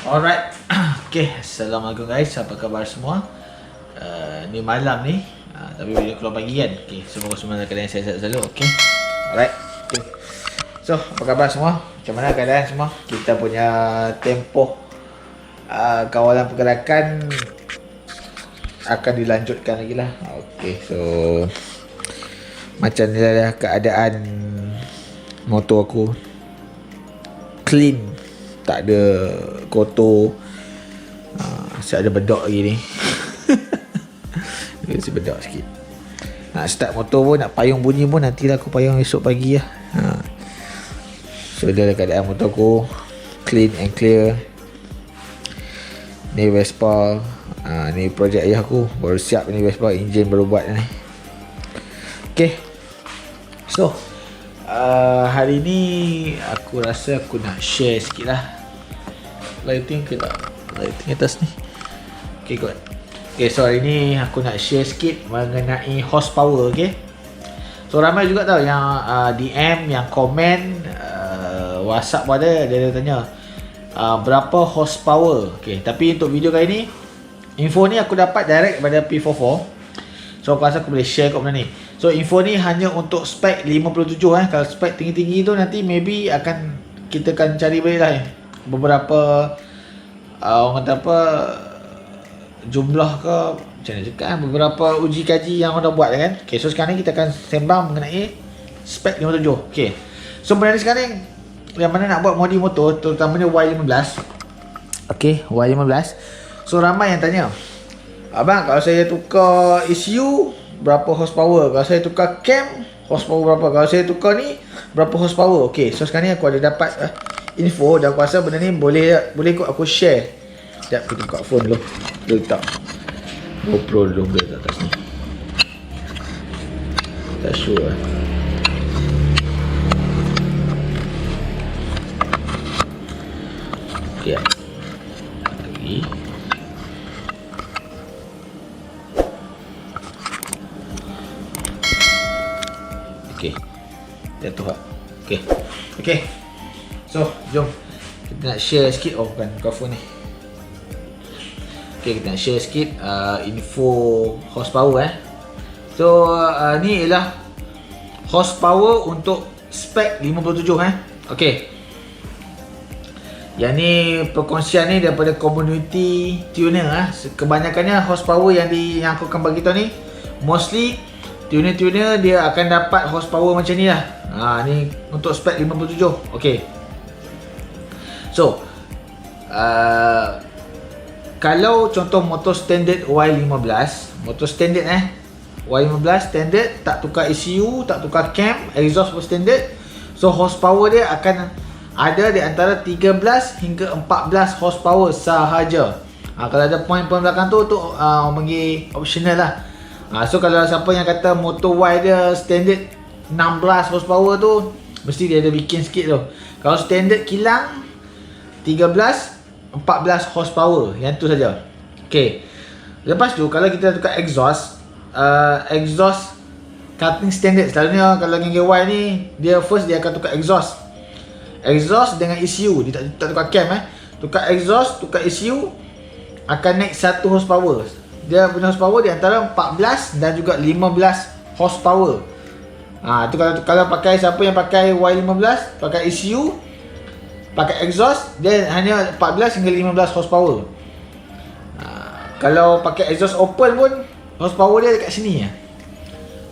Alright. Okay, Assalamualaikum guys, apa khabar semua? Ni malam ni, tapi video keluar pagi kan. Okay, semoga semua dalam keadaan sihat selalu. Okay, alright. Okay. So, apa khabar semua? Macam mana keadaan semua? Kita punya tempoh kawalan pergerakan akan dilanjutkan lagi lah. Okay, so macam ni lah keadaan motor aku. Clean, tak ada kotor. Asyik ada bedok lagi ni. Mesti bedok sikit. Nak start motor pun, nak payung bunyi pun nantilah aku payung esok pagi lah. So dia ada keadaan motor aku clean and clear. Ni Vespa, ni projek ayah aku. Baru siap ni Vespa, enjin baru buat ni. Okay. So hari ni aku rasa aku nak share sikit lah. Lighting ke tak? Lighting atas ni. Okay, good. Okay, so hari ni aku nak share sikit mengenai horsepower. Okay, so ramai juga tau yang DM, yang komen WhatsApp pun ada. Dia tanya berapa horsepower. Okay, tapi untuk video kali ni, info ni aku dapat direct daripada P44. So aku rasa aku boleh share kat benda ni. So info ni hanya untuk spek 57 . Kalau spek tinggi-tinggi tu nanti maybe kita akan cari balik lah beberapa orang kata apa, jumlah ke macam mana cakap, beberapa uji kaji yang orang dah buat kan. Okay, so sekarang ni kita akan sembang mengenai spek 57. Okay, so benda ni sekarang yang mana nak buat modi motor, terutamanya Y15. Okay, Y15. So ramai yang tanya, abang kalau saya tukar ECU berapa horsepower, kalau saya tukar cam horsepower berapa, kalau saya tukar ni berapa horsepower. Okay, so sekarang ni aku ada dapat info dan aku rasa benda ni boleh kot aku share. Sekejap aku buka phone dulu. Dia letak GoPro dulu ke atas ni. Tak sure lah. Okay, lagi. Okay, jatuh tak? Okay, okay. So, jom kita nak share sikit. Oh, bukan phone ni. Okay, kita nak share sikit info horsepower So, ni ialah horsepower untuk spek 57 Okay. Yang ni perkongsian ni daripada community tuner Kebanyakannya horsepower yang aku akan bagi tahu ni, mostly tuner-tuner dia akan dapat horsepower macam ni lah. Ni untuk spek 57. Okay. So, kalau contoh motor standard Y15, motor standard Y15 standard, tak tukar ECU, tak tukar cam, exhaust pun standard. So horsepower dia akan ada di antara 13 hingga 14 horsepower sahaja. Kalau ada point-point belakang tu orang panggil optional lah. So kalau siapa yang kata motor Y dia standard 16 horsepower tu, mesti dia ada bikin sikit tu. Kalau standard kilang 13 14 horsepower, yang tu saja. Okay. Lepas tu kalau kita tukar exhaust, exhaust cutting standard, selalunya kalau dengan Y ni dia akan tukar exhaust dengan ECU. Dia tak tukar cam Tukar exhaust, tukar ECU akan naik 1 horsepower. Dia punya horsepower di antara 14 dan juga 15 horsepower. Tu kalau pakai, siapa yang pakai Y15 pakai ECU, pakai exhaust, dia hanya 14 hingga 15 horsepower. Kalau pakai exhaust open pun horsepower dia dekat sini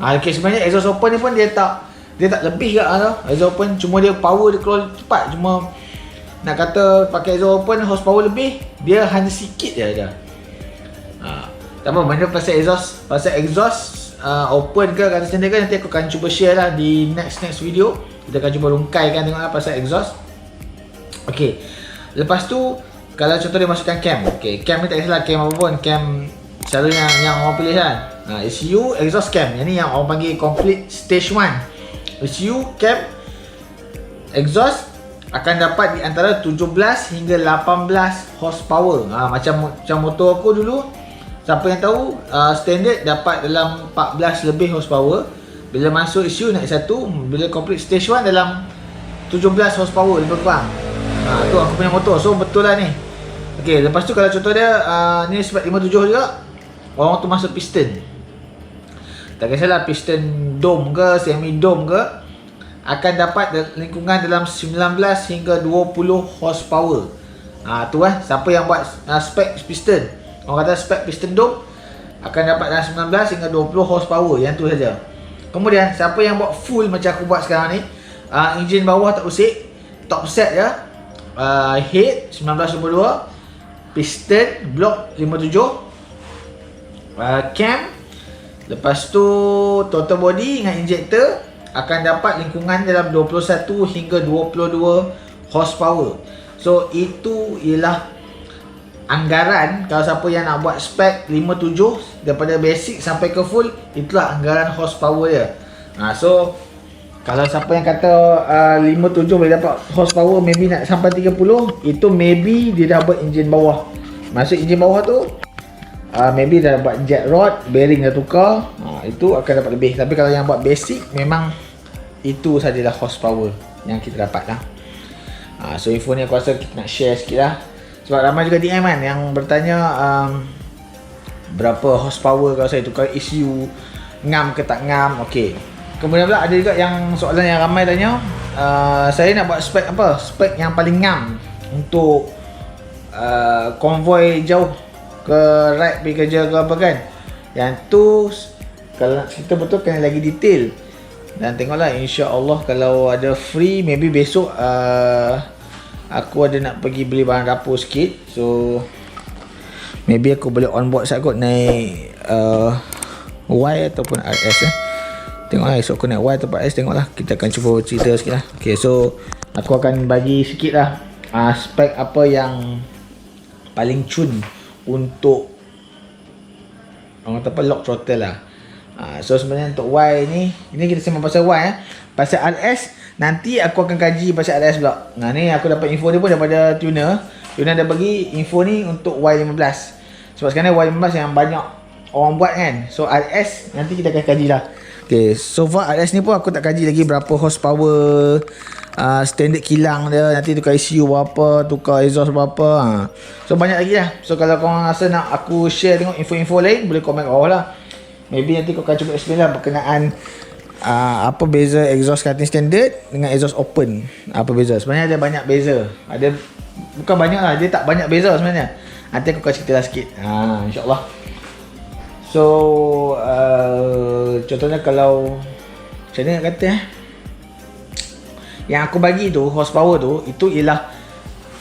Okay, sebenarnya exhaust open ni pun dia tak lebih kat exhaust open, cuma dia power dia keluar cepat. Cuma nak kata pakai exhaust open horsepower lebih, dia hanya sikit je. Tak apa, benda pasal exhaust open ke kata standard ke, nanti aku akan cuba share lah di next video. Kita akan cuba rungkaikan tengok pasal exhaust. Okay, lepas tu kalau contoh dia masukkan cam. Okay, cam ni tak kisahlah cam apa pun, cam selalu yang orang pilih kan. ECU, exhaust, cam. Yang ni yang orang panggil complete stage 1. ECU, cam, exhaust akan dapat di antara 17 hingga 18 horsepower. Macam motor aku dulu, siapa yang tahu, standard dapat dalam 14 lebih horsepower. Bila masuk ECU naik 1, bila complete stage 1 dalam 17 horsepower lebih kurang. Tu aku punya motor. So betul lah ni. Okey, lepas tu kalau contoh dia ni spek 57 juga. Orang tu masuk piston. Tak kisahlah piston dome ke semi dome ke, akan dapat lingkungan dalam 19 hingga 20 horsepower. Tu siapa yang buat spek piston, orang kata spek piston dome, akan dapat dalam 19 hingga 20 horsepower. Yang tu saja. Kemudian siapa yang buat full macam aku buat sekarang ni, enjin bawah tak usik, top set je, head 1922, piston block 57, cam, lepas tu total body dengan injector akan dapat lingkungan dalam 21 hingga 22 horsepower. So itu ialah anggaran kalau siapa yang nak buat spek 57 daripada basic sampai ke full, itulah anggaran horsepower dia. So kalau siapa yang kata 57 boleh dapat horsepower maybe nak sampai 30, itu maybe dia dah buat enjin bawah. Maksud enjin bawah tu maybe dah buat jet rod, bearing dah tukar, itu akan dapat lebih. Tapi kalau yang buat basic, memang itu sajalah horsepower yang kita dapat lah. So info ni aku rasa kita nak share sikit lah. Sebab ramai juga DM kan yang bertanya berapa horsepower kalau saya tukar ECU, ngam ke tak ngam. Okay. Kemudian pula ada juga yang soalan yang ramai tanya, saya nak buat spek apa? Spek yang paling ngam untuk konvoi jauh ke ride pergi kerja ke apa kan. Yang tu kalau nak cerita betul kena lagi detail. Dan tengoklah, insya-Allah kalau ada free, maybe besok aku ada nak pergi beli barang dapur sikit. So maybe aku boleh on board sekejap kot naik Y ataupun RS lah. Tengoklah esok aku naik Y atau RS, tengoklah. Kita akan cuba cerita sikit lah. Okay, so aku akan bagi sikit lah spek apa yang paling cun untuk orang kata apa, lock throttle lah. So sebenarnya untuk Y ni, ini kita sembang pasal Y pasal RS nanti aku akan kaji pasal RS pula. Ni aku dapat info ni pun daripada tuner. Tuner dah bagi info ni untuk Y15. Sebab sekarang Y15 yang banyak orang buat kan. So RS nanti kita akan kaji lah. Okay, so far RS ni pun aku tak kaji lagi berapa horsepower, standard kilang dia, nanti tukar ECU berapa, tukar exhaust berapa. So banyak lagi lah. So kalau korang rasa nak aku share tengok info-info lain, boleh komen kat bawah lah. Maybe nanti kau akan cuba explain lah berkenaan apa beza exhaust cutting standard dengan exhaust open. Apa beza? Sebenarnya ada banyak beza. Ada, bukan banyak lah, dia tak banyak beza sebenarnya. Nanti aku akan cerita lah sikit, insyaAllah. So contohnya kalau macam mana nak kata yang aku bagi tu, horsepower tu, itu ialah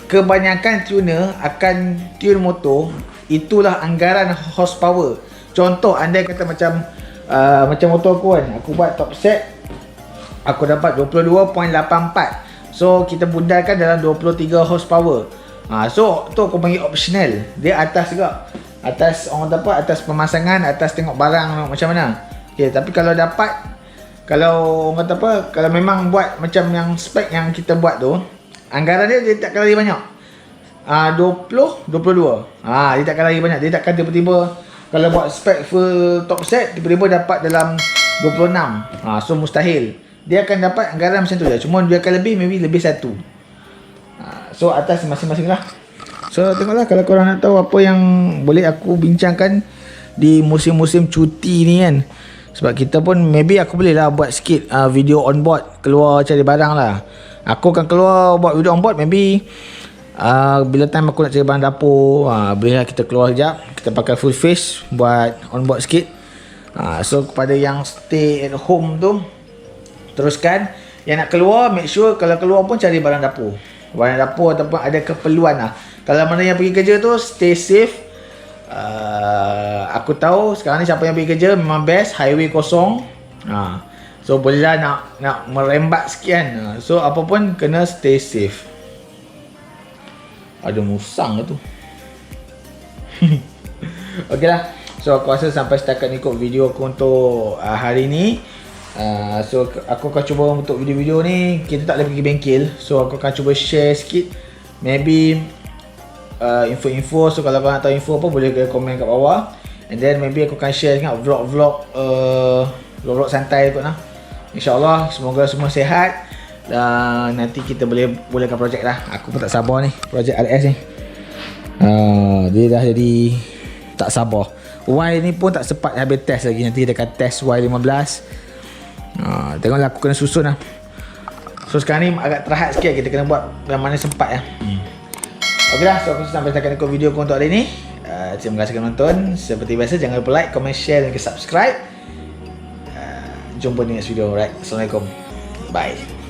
kebanyakan tuner akan tune motor, itulah anggaran horsepower. Contoh andai kata macam motor aku kan, aku buat top set, aku dapat 22.84. So kita bundarkan dalam 23 horsepower. So tu aku panggil optional. Dia atas juga. Atas orang dapat, atas pemasangan, atas tengok barang macam mana. Okay, tapi kalau dapat, kalau orang kata apa, kalau memang buat macam yang spek yang kita buat tu, anggaran dia takkan lagi banyak. 22. Dia takkan lagi banyak. Dia takkan tiba-tiba kalau buat spek full top set tiba-tiba dapat dalam 26. So mustahil. Dia akan dapat anggaran macam tu je. Cuma dia akan lebih, maybe lebih satu. So atas masing-masing lah. So tengoklah kalau korang nak tahu apa yang boleh aku bincangkan di musim-musim cuti ni kan. Sebab kita pun maybe aku boleh lah buat sikit video on board, keluar cari barang lah. Aku akan keluar buat video on board maybe bila time aku nak cari barang dapur, boleh lah kita keluar sekejap, kita pakai full face buat on board sikit. So kepada yang stay at home tu, teruskan. Yang nak keluar, make sure kalau keluar pun cari barang dapur. Barang dapur ataupun ada keperluan lah. Kalau mana yang pergi kerja tu, stay safe. Aku tahu sekarang ni siapa yang pergi kerja memang best, highway kosong. So bolehlah nak merembat sikit kan. So apa pun kena stay safe. Ada musang ke tu. Okey lah. So aku rasa sampai setakat ni kot video aku untuk hari ni. So aku akan cuba untuk video-video ni, kita tak boleh pergi bengkel. So aku akan cuba share sikit, maybe info-info. So kalau korang nak tahu info apa, boleh komen kat bawah. And then maybe aku akan share dengan vlog-vlog santai kot lah. InsyaAllah semoga semua sihat. Dan nanti kita boleh mulakan projek lah. Aku pun tak sabar ni, projek RS ni. Dia dah jadi tak sabar. Y ni pun tak sempat habis test lagi. Nanti dekat test Y15. Tengoklah aku kena susun lah. So sekarang ni agak terhad sikit. Kita kena buat yang mana sempat ya. Okey lah, so aku sampai setakat ikut video aku untuk hari ni. Terima kasih kerana menonton. Seperti biasa, jangan lupa like, comment, share dan subscribe. Jumpa di next video. Alright, Assalamualaikum. Bye.